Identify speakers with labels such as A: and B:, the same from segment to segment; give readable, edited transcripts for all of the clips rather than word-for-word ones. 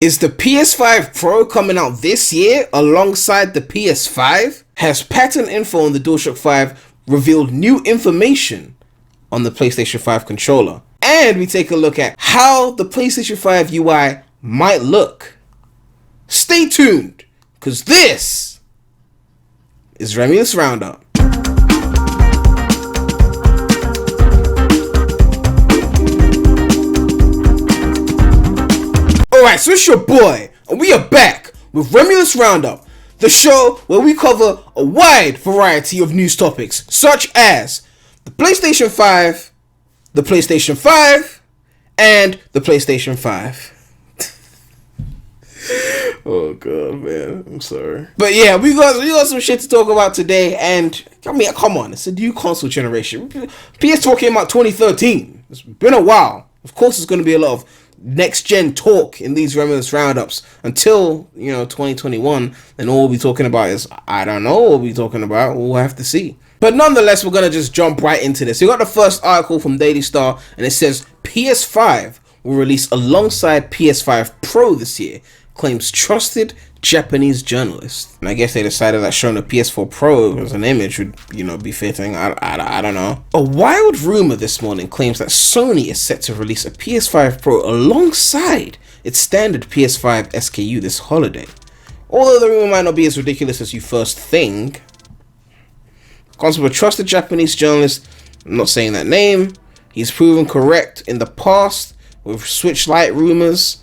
A: Is the PS5 Pro coming out this year alongside the PS5? Has patent info on the DualShock 5 revealed new information on the PlayStation 5 controller? And we take a look at how the PlayStation 5 UI might look. Stay tuned, because this is REMulous roundUP. Alright, so it's your boy, and we are back with REMulous roundUP, the show where we cover a wide variety of news topics, such as the PlayStation 5, the PlayStation 5, and the PlayStation 5. Oh god, man, I'm sorry. But yeah, we got some shit to talk about today, and I mean, come on, it's a new console generation. PS4 came out 2013. It's been a while. Of course, there's going to be a lot of next gen talk in these REMulous roundups until 2021. Then all we'll be talking about is, I don't know what we'll be talking about. We'll have to see. But nonetheless, we're gonna just jump right into this. We got the first article from Daily Star, and it says PS5 will release alongside PS5 Pro this year, claims trusted Japanese journalist. And I guess they decided that showing a PS4 Pro as an image would, be fitting. I don't know. A wild rumor this morning claims that Sony is set to release a PS5 Pro alongside its standard PS5 SKU this holiday. Although the rumor might not be as ridiculous as you first think, comes from a trusted Japanese journalist. I'm not saying that name. He's proven correct in the past with Switch Lite rumors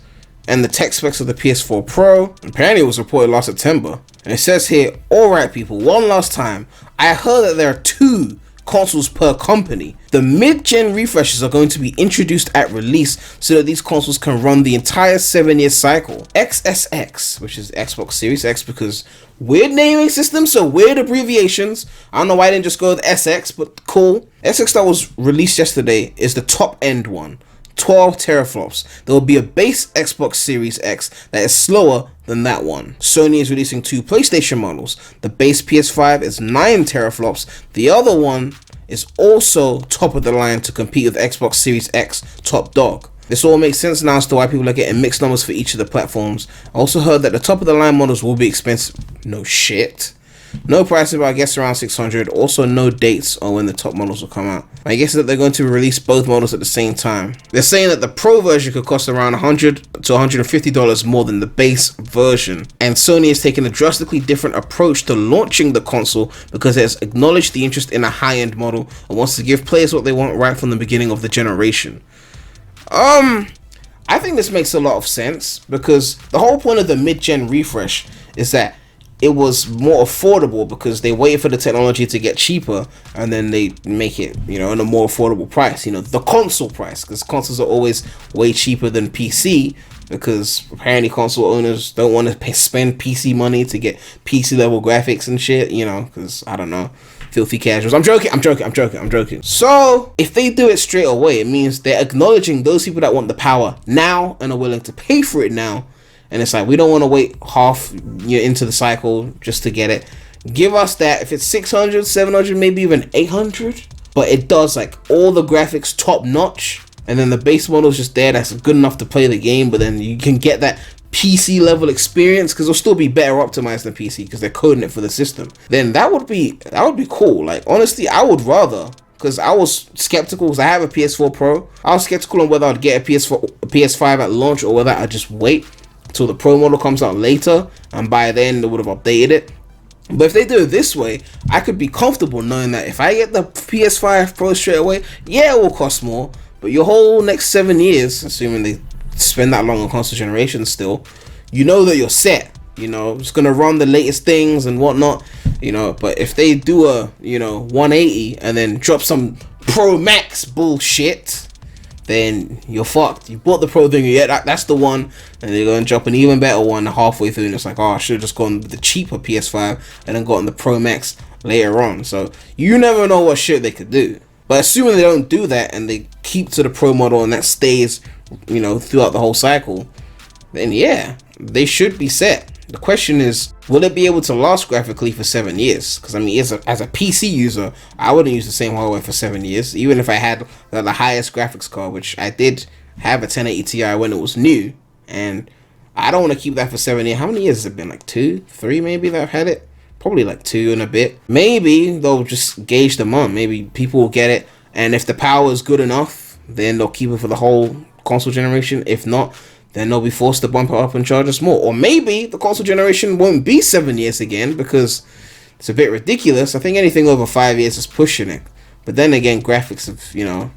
A: and the tech specs of the PS4 Pro. Apparently it was reported last September. And it says here, alright people, one last time, I heard that there are 2 consoles per company. The mid-gen refreshes are going to be introduced at release so that these consoles can run the entire 7-year cycle. XSX, which is Xbox Series X, because weird naming system, so weird abbreviations. I don't know why I didn't just go with SX, but cool. SX that was released yesterday is the top end one. 12 teraflops. There will be a base Xbox Series X that is slower than that one. Sony is releasing 2 PlayStation models. The base PS5 is 9 teraflops. The other one is also top of the line to compete with Xbox Series X top dog. This all makes sense now as to why people are getting mixed numbers for each of the platforms. I also heard that the top of the line models will be expensive. No shit. No pricing, but I guess around 600. Also, no dates on when the top models will come out. My guess is that they're going to release both models at the same time. They're saying that the Pro version could cost around $100 to $150 more than the base version. And Sony is taking a drastically different approach to launching the console because it has acknowledged the interest in a high-end model and wants to give players what they want right from the beginning of the generation. I think this makes a lot of sense because the whole point of the mid-gen refresh is that it was more affordable because they waited for the technology to get cheaper and then they make it, in a more affordable price, the console price, because consoles are always way cheaper than PC because apparently console owners don't want to spend PC money to get PC level graphics and shit, because I don't know, filthy casuals. I'm joking. So if they do it straight away, it means they're acknowledging those people that want the power now and are willing to pay for it now. And it's like, we don't want to wait half into the cycle just to get it. Give us that. If it's 600, 700, maybe even 800. But it does all the graphics top notch. And then the base model is just there. That's good enough to play the game. But then you can get that PC level experience. Because it'll still be better optimized than PC. Because they're coding it for the system. Then that would be cool. Honestly, I would rather. Because I was skeptical. Because I have a PS4 Pro. I was skeptical on whether I'd get a PS5 at launch. Or whether I'd just wait till the Pro model comes out later, and by then they would have updated it. But if they do it this way, I could be comfortable knowing that if I get the PS5 Pro straight away, yeah, it will cost more, but your whole next 7 years, assuming they spend that long on console generation still, that you're set. It's gonna run the latest things and whatnot, but if they do a 180 and then drop some Pro Max bullshit, then you're fucked. You bought the Pro thing, that's the one, and they're going to drop an even better one halfway through, and it's like, I should have just gone with the cheaper PS5 and then gotten the Pro Max later on. So you never know what shit they could do. But assuming they don't do that and they keep to the Pro model and that stays, throughout the whole cycle, then yeah, they should be set. The question is, will it be able to last graphically for 7 years? Because I mean, as a PC user, I wouldn't use the same hardware for 7 years, even if I had the highest graphics card, which I did have a 1080 Ti when it was new, and I don't want to keep that for 7 years. How many years has it been? Like 2, 3 maybe that I've had it? Probably like 2 and a bit. Maybe they'll just gauge the month. Maybe people will get it, and if the power is good enough, then they'll keep it for the whole console generation. If not, then they'll be forced to bump it up and charge us more. Or maybe the console generation won't be 7 years again, because it's a bit ridiculous. I think anything over 5 years is pushing it. But then again, graphics have, you know,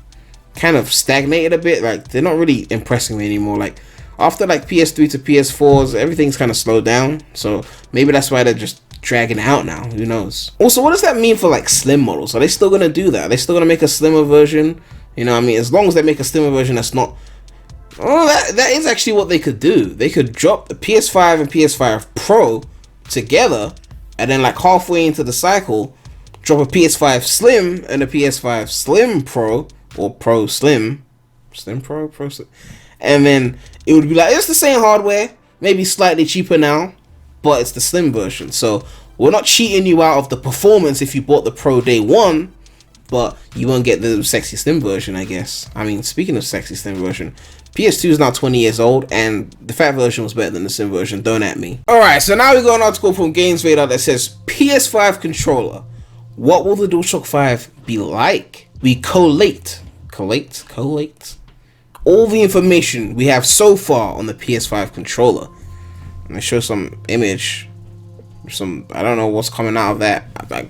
A: kind of stagnated a bit. Like, they're not really impressing me anymore. Like, after like PS3 to PS4s, everything's kind of slowed down. So maybe that's why they're just dragging it out now. Who knows? Also, what does that mean for like slim models? Are they still gonna do that? Are they still gonna make a slimmer version? You know what I mean? As long as they make a slimmer version that's not... Oh, that is actually what they could do. They could drop the PS5 and PS5 Pro together, and then like halfway into the cycle, drop a PS5 Slim and a PS5 Slim Pro, or Pro Slim, Slim Pro, Pro Slim, and then it would be like, it's the same hardware, maybe slightly cheaper now, but it's the Slim version. So we're not cheating you out of the performance if you bought the Pro day one, but you won't get the sexy Slim version, I guess. I mean, speaking of sexy Slim version, PS2 is now 20 years old, and the fat version was better than the Slim version, don't at me. Alright, so now we got an article from GamesRadar that says, PS5 Controller, what will the DualShock 5 be like? We collate all the information we have so far on the PS5 Controller. And I show some image, I don't know what's coming out of that,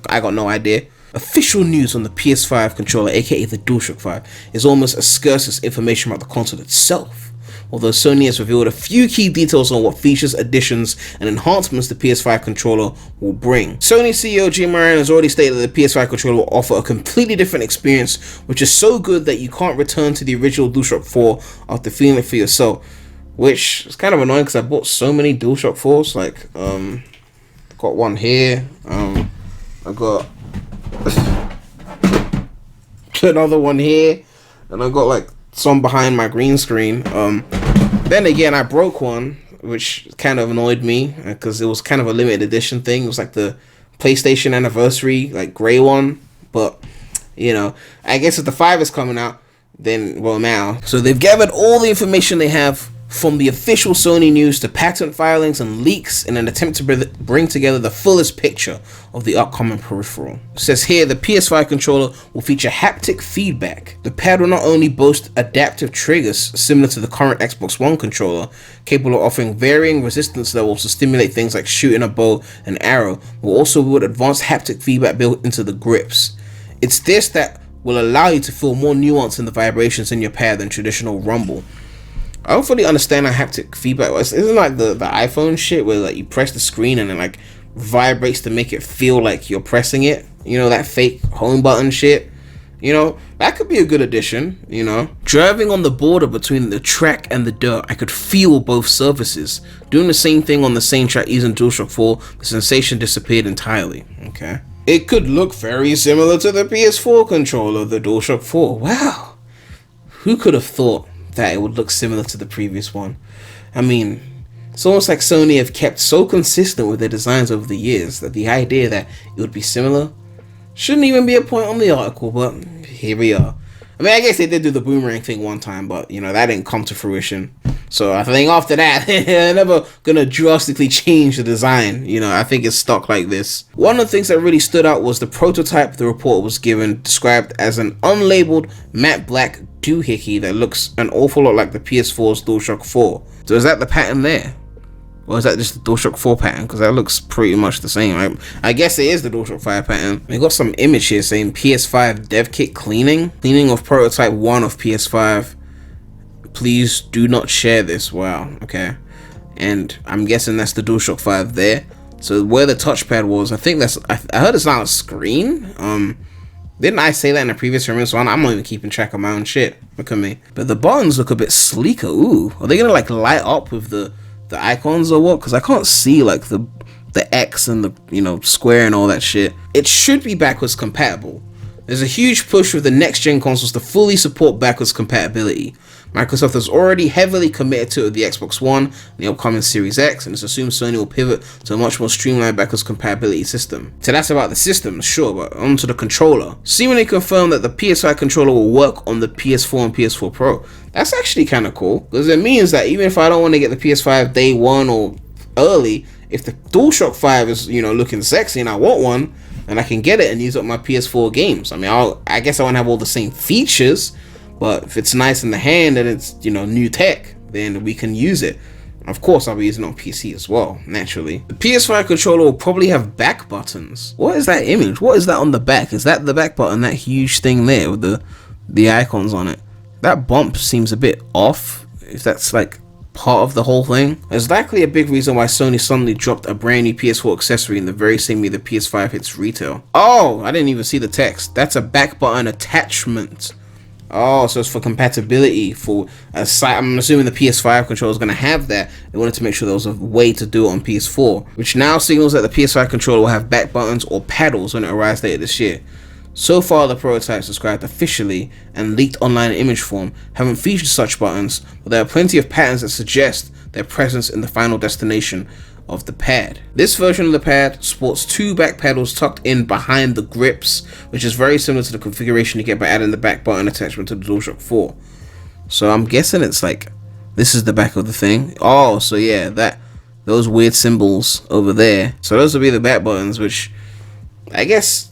A: I got no idea. Official news on the PS5 Controller, aka the DualShock 5, is almost as scarce as information about the console itself. Although Sony has revealed a few key details on what features, additions, and enhancements the PS5 Controller will bring. Sony CEO Jim Ryan has already stated that the PS5 Controller will offer a completely different experience, which is so good that you can't return to the original DualShock 4 after feeling it for yourself. Which is kind of annoying because I bought so many DualShock 4s. Like, got one here. I got another one here, and I got like some behind my green screen. Then again, I broke one, which kind of annoyed me because it was kind of a limited edition thing. It was like the PlayStation anniversary, like gray one. But you know, I guess if the 5 is coming out, then well now. So they've gathered all the information they have from the official Sony news to patent filings and leaks in an attempt to bring together the fullest picture of the upcoming peripheral. It says here, the PS5 controller will feature haptic feedback. The pad will not only boast adaptive triggers similar to the current Xbox One controller, capable of offering varying resistance levels to stimulate things like shooting a bow and arrow, but also with advanced haptic feedback built into the grips. It's this that will allow you to feel more nuance in the vibrations in your pad than traditional rumble. I don't fully understand how haptic feedback works. Isn't like the iPhone shit where like you press the screen and it like vibrates to make it feel like you're pressing it? You know, that fake home button shit? You know, that could be a good addition, you know. Driving on the border between the track and the dirt, I could feel both surfaces. Doing the same thing on the same track using DualShock 4, the sensation disappeared entirely. Okay. It could look very similar to the PS4 controller, the DualShock 4. Wow. Who could have thought that it would look similar to the previous one? I mean, it's almost like Sony have kept so consistent with their designs over the years that the idea that it would be similar shouldn't even be a point on the article, but here we are. I mean, I guess they did do the boomerang thing one time, but you know, that didn't come to fruition. So I think after that, they're never gonna drastically change the design. You know, I think it's stuck like this. One of the things that really stood out was the prototype the report was given, described as an unlabeled matte black doohickey that looks an awful lot like the PS4's DualShock 4. So is that the pattern there? Or is that just the DualShock 4 pattern? Because that looks pretty much the same, right? I guess it is the DualShock 5 pattern. We got some image here saying PS5 dev kit cleaning of prototype 1 of PS5. Please do not share this. Wow, okay. And I'm guessing that's the DualShock 5 there. So where the touchpad was, I think that's, I heard it's not a screen. Didn't I say that in a previous review? So I'm not even keeping track of my own shit. Look at me. But the buttons look a bit sleeker. Ooh, are they gonna like light up with the icons or what? Because I can't see like the X and the, you know, square and all that shit. It should be backwards compatible. There's a huge push with the next gen consoles to fully support backwards compatibility, Microsoft has already heavily committed to the Xbox One and the upcoming Series X, and it's assumed Sony will pivot to a much more streamlined backwards compatibility system. So that's about the system, sure, but on to the controller. Seemingly confirmed that the PS5 controller will work on the PS4 and PS4 Pro. That's actually kind of cool, because it means that even if I don't want to get the PS5 day one or early, if the DualShock 5 is, looking sexy and I want one, and I can get it and use up my PS4 games. I mean, I guess I won't have all the same features, but if it's nice in the hand and it's, new tech, then we can use it. Of course, I'll be using it on PC as well, naturally. The PS5 controller will probably have back buttons. What is that image? What is that on the back? Is that the back button, that huge thing there with the icons on it? That bump seems a bit off, if that's like part of the whole thing. There's likely a big reason why Sony suddenly dropped a brand new PS4 accessory in the very same way the PS5 hits retail. Oh, I didn't even see the text. That's a back button attachment. Oh, so it's for compatibility for a site. I'm assuming the PS5 controller is going to have that. They wanted to make sure there was a way to do it on PS4, which now signals that the PS5 controller will have back buttons or paddles when it arrives later this year. So far, the prototypes described officially and leaked online in image form haven't featured such buttons, but there are plenty of patterns that suggest their presence in the final destination of the pad. This version of the pad sports two back paddles tucked in behind the grips, which is very similar to the configuration you get by adding the back button attachment to the DualShock 4. So I'm guessing it's like, this is the back of the thing. Oh, so yeah, those weird symbols over there. So those will be the back buttons, which I guess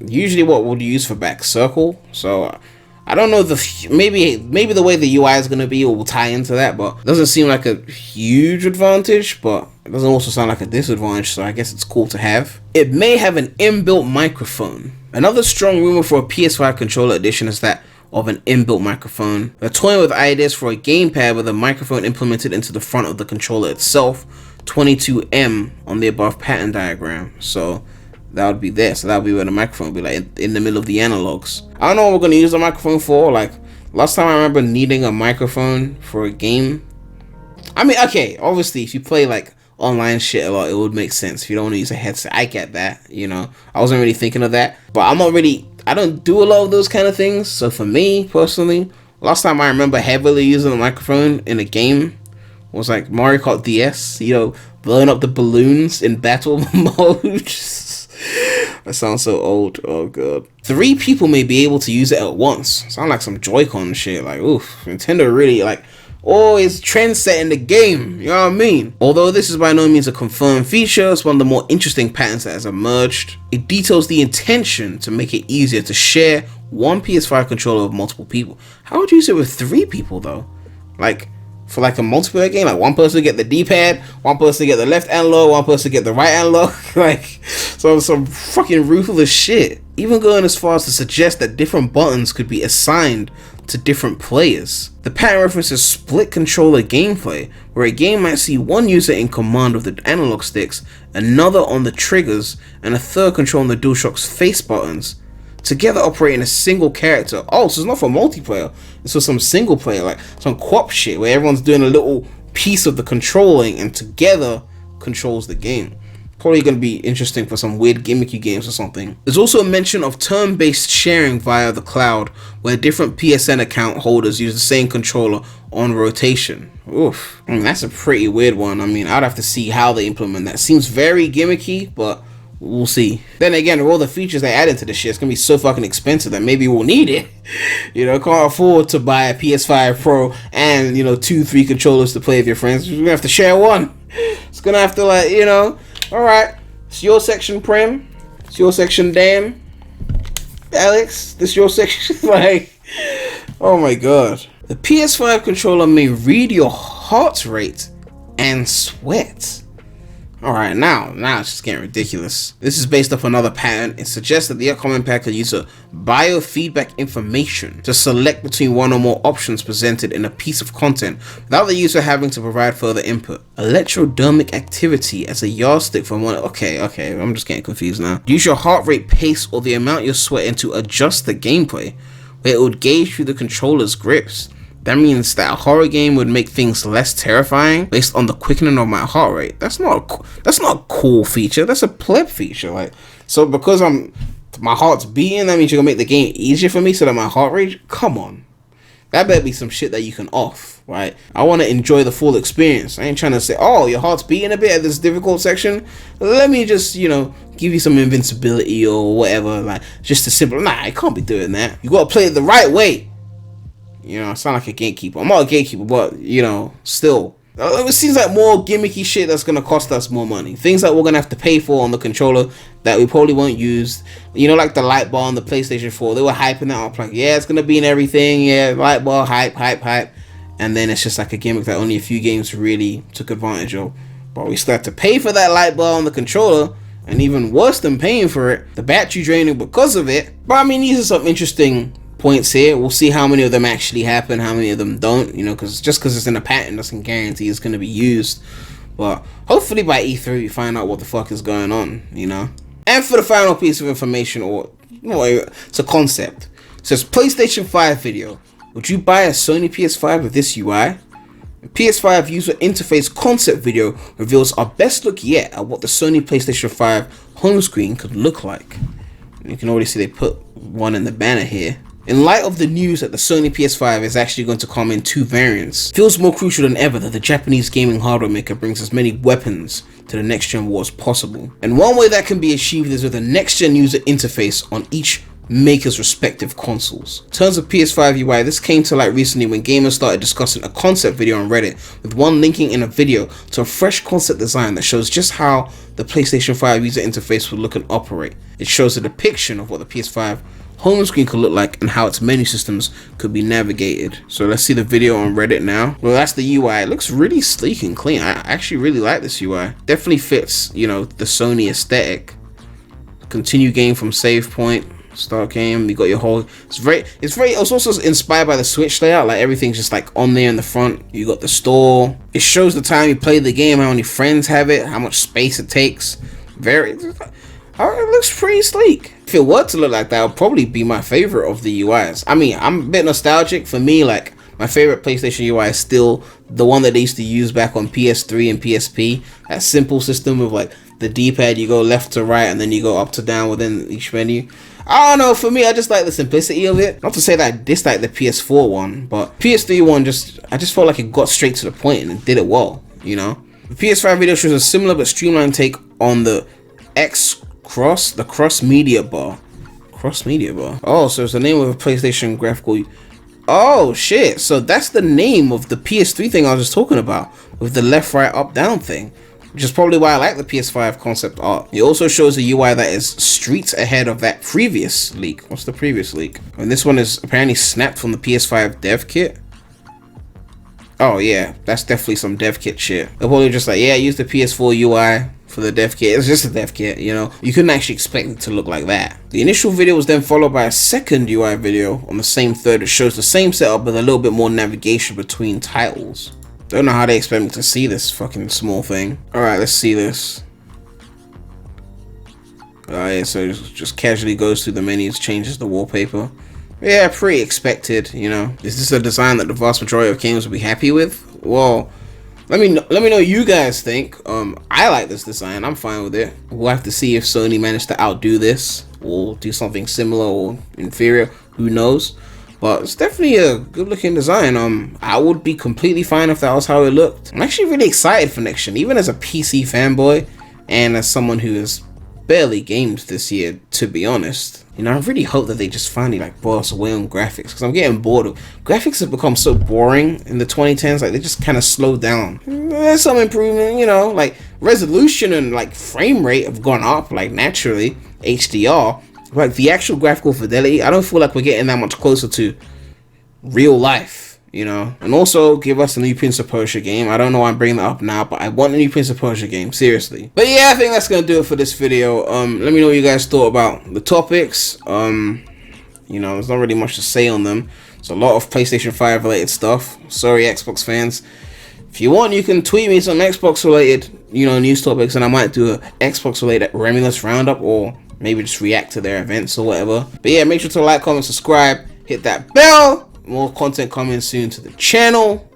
A: usually what would you use for back? Circle? So I don't know, maybe the way the UI is going to be will tie into that, but it doesn't seem like a huge advantage, but it doesn't also sound like a disadvantage, so I guess it's cool to have. It may have an inbuilt microphone. Another strong rumor for a PS5 controller edition is that of an inbuilt microphone. They're toying with ideas for a gamepad with a microphone implemented into the front of the controller itself, 22M on the above pattern diagram. So that would be there. So that would be where the microphone would be, like in the middle of the analogs. I don't know what we're going to use the microphone for. Like, last time I remember needing a microphone for a game. I mean, okay, obviously, if you play like online shit a lot, it would make sense. If you don't want to use a headset, I get that, I wasn't really thinking of that. But I don't do a lot of those kind of things. So for me, personally, last time I remember heavily using a microphone in a game was like Mario Kart DS, blowing up the balloons in battle mode. That sounds so old. Oh god. 3 people may be able to use it at once. Sound like some Joy-Con shit. Like, oof, Nintendo really always trend setting the game. You know what I mean? Although this is by no means a confirmed feature, it's one of the more interesting patterns that has emerged. It details the intention to make it easier to share one PS5 controller with multiple people. How would you use it with 3 people though? Like, for like a multiplayer game, like one person get the D-pad, one person get the left analog, one person get the right analog, like some fucking ruthless shit. Even going as far as to suggest that different buttons could be assigned to different players. The pattern references split controller gameplay, where a game might see one user in command of the analog sticks, another on the triggers, and a third controlling the DualShock's face buttons, together operating a single character. Oh, so it's not for multiplayer, it's for some single player, like some co-op shit where everyone's doing a little piece of the controlling and together controls the game. Probably going to be interesting for some weird gimmicky games or something. There's also a mention of turn-based sharing via the cloud, where different PSN account holders use the same controller on rotation. Oof, I mean, that's a pretty weird one. I mean, I'd have to see how they implement that. Seems very gimmicky, but we'll see. Then again, with all the features they added to the shit, it's gonna be so fucking expensive that maybe we'll need it. Can't afford to buy a PS5 Pro and 2-3 controllers to play with your friends. You're gonna have to share one. It's gonna have to alright, it's your section, Prem. It's your section, Dan. Alex, this your section. Oh my god. The PS5 controller may read your heart rate and sweat. Alright, now it's just getting ridiculous. This is based off another pattern. It suggests that the upcoming pack could use a biofeedback information to select between one or more options presented in a piece of content without the user having to provide further input. Electrodermic activity as a yardstick for one. Okay, I'm just getting confused now. Use your heart rate, pace, or the amount you're sweating to adjust the gameplay, where it would gauge through the controller's grips. That means that a horror game would make things less terrifying based on the quickening of my heart rate. That's not a cool feature. That's a pleb feature. So because my heart's beating, that means you're gonna make the game easier for me so that my heart rate. Come on, That better be some shit that you can off, right? I want to enjoy the full experience. I ain't trying to say, oh, your heart's beating a bit at this difficult section. Let me just, you know, give you some invincibility or whatever. Like, just a simple, nah, I can't be doing that. You got to play it the right way. You know, I sound like a gatekeeper. I'm not a gatekeeper, but, you know, still. It seems like more gimmicky shit that's going to cost us more money. Things that we're going to have to pay for on the controller that we probably won't use. You know, like the light bar on the PlayStation 4. They were hyping that up. Like, yeah, it's going to be in everything. Yeah, light bar, hype. And then it's just like a gimmick that only a few games really took advantage of. But we still have to pay for that light bar on the controller. And even worse than paying for it, the battery draining because of it. But I mean, these are some interesting points here. We'll see how many of them actually happen, how many of them don't, you know, because just because it's in a patent doesn't guarantee it's going to be used. But hopefully by E3 we find out what the fuck is going on, you know. And for the final piece of information, or it's a concept. It says PlayStation 5 video. Would you buy a Sony PS5 with this UI? The PS5 user interface concept video reveals our best look yet at what the Sony PlayStation 5 home screen could look like. And you can already see they put one in the banner here. In light of the news that the Sony PS5 is actually going to come in 2 variants, it feels more crucial than ever that the Japanese gaming hardware maker brings as many weapons to the next-gen war as possible. And one way that can be achieved is with a next-gen user interface on each maker's respective consoles. In terms of PS5 UI, this came to light recently when gamers started discussing a concept video on Reddit, with one linking in a video to a fresh concept design that shows just how the PlayStation 5 user interface would look and operate. It shows a depiction of what the PS5 home screen could look like and how its menu systems could be navigated. So let's see the video on Reddit now. Well, that's the UI. It looks really sleek and clean. I actually really like this UI. Definitely fits, you know, the Sony aesthetic. Continue game from save point. Start game. You got your whole. It's also inspired by the Switch layout. Like everything's just like on there in the front. You got the store. It shows the time you played the game, how many friends have it, how much space it takes. It looks pretty sleek. If it were to look like that, it would probably be my favorite of the UIs. I mean, I'm a bit nostalgic. For me, like, my favorite PlayStation UI is still the one that they used to use back on PS3 and PSP. That simple system of, like, the D-pad, you go left to right, and then you go up to down within each menu. I don't know, for me, I just like the simplicity of it. Not to say that I dislike the PS4 one, but PS3 one I just felt like it got straight to the point and it did it well, you know? The PS5 video shows a similar but streamlined take on the cross media bar. Oh, so it's the name of a PlayStation graphical. Oh shit, so that's the name of the PS3 thing I was just talking about, with the left, right, up, down thing, which is probably why I like the PS5 concept art. It also shows a UI that is streets ahead of that previous leak. What's the previous leak? And this one is apparently snapped from the PS5 dev kit. Oh yeah, that's definitely some dev kit shit. They're probably just like, yeah, use the PS4 UI for the dev kit. It's just a dev kit, you know. You couldn't actually expect it to look like that. The initial video was then followed by a second UI video on the same thread that shows the same setup with a little bit more navigation between titles. Don't know how they expect me to see this fucking small thing. Alright, let's see this. Yeah, so it just casually goes through the menus, changes the wallpaper. Yeah, pretty expected, you know. Is this a design that the vast majority of games will be happy with? Well, let me know what you guys think. I like this design. I'm fine with it. We'll have to see if Sony managed to outdo this or do something similar or inferior. Who knows? But it's definitely a good looking design. I would be completely fine if that was how it looked. I'm actually really excited for next gen, even as a PC fanboy and as someone who has barely gamed this year, to be honest. You know, I really hope that they just finally like brought us away on graphics, because I'm getting bored of graphics. Have become so boring in the 2010s. Like, they just kind of slowed down. There's some improvement, you know, like resolution and like frame rate have gone up like naturally, HDR. Like the actual graphical fidelity, I don't feel like we're getting that much closer to real life, you know. And also give us a new Prince of Persia game. I don't know why I'm bringing that up now, but I want a new Prince of Persia game, seriously. But yeah, I think that's gonna do it for this video. Let me know what you guys thought about the topics. You know, there's not really much to say on them. It's a lot of PlayStation 5 related stuff. Sorry, Xbox fans. If you want, you can tweet me some Xbox related, you know, news topics, and I might do a Xbox related REMulous roundup, or maybe just react to their events or whatever. But yeah, make sure to like, comment, subscribe, hit that bell. More content coming soon to the channel.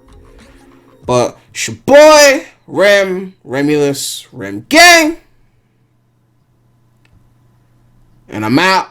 A: But it's your boy, REMulous, Rem Gang. And I'm out.